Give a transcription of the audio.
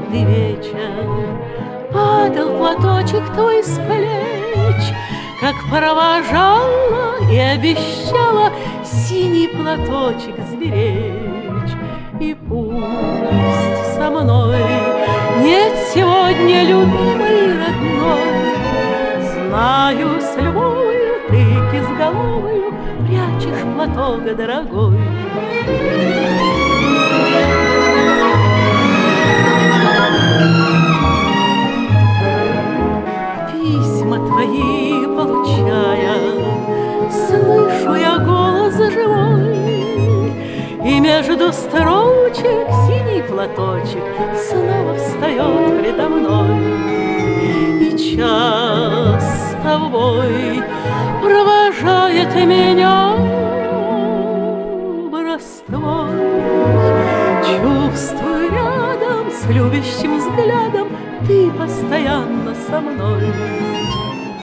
каждый вечер падал платочек твой с плеч, как провожала и обещала синий платочек зверечь. И пусть со мной нет сегодня любимой родной, знаю, с любовью ты кизголовою прячешь платок дорогой. Письма твои получая, слышу я голос живой, и между строчек синий платочек снова встает предо мной. И час с тобой провожает меня образ твой. Чувствую рядом с любящим взглядом ты постоянно со мной.